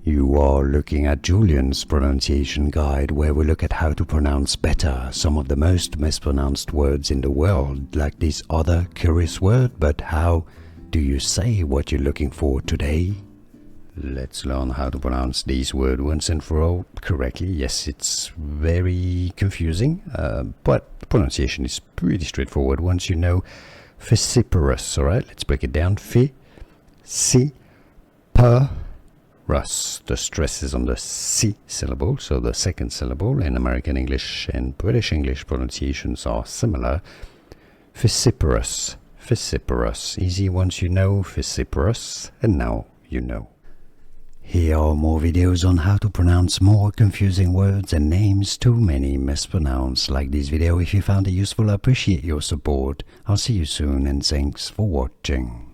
You are looking at Julian's pronunciation guide, where we look at how to pronounce better some of the most mispronounced words in the world, like this other curious word. But how do you say what you're looking for today? Let's learn how to pronounce this word once and for all correctly. Yes, it's very confusing, but the pronunciation is pretty straightforward once you know Fissiparous. Alright, let's break it down. Fissiparous. The stress is on the C syllable, so the second syllable. In American English and British English pronunciations are similar. Fissiparous. Fissiparous. Easy once you know Fissiparous, and now you know. Here are more videos on how to pronounce more confusing words and names too many mispronounced. Like this video if you found it useful. I appreciate your support. I'll see you soon and thanks for watching.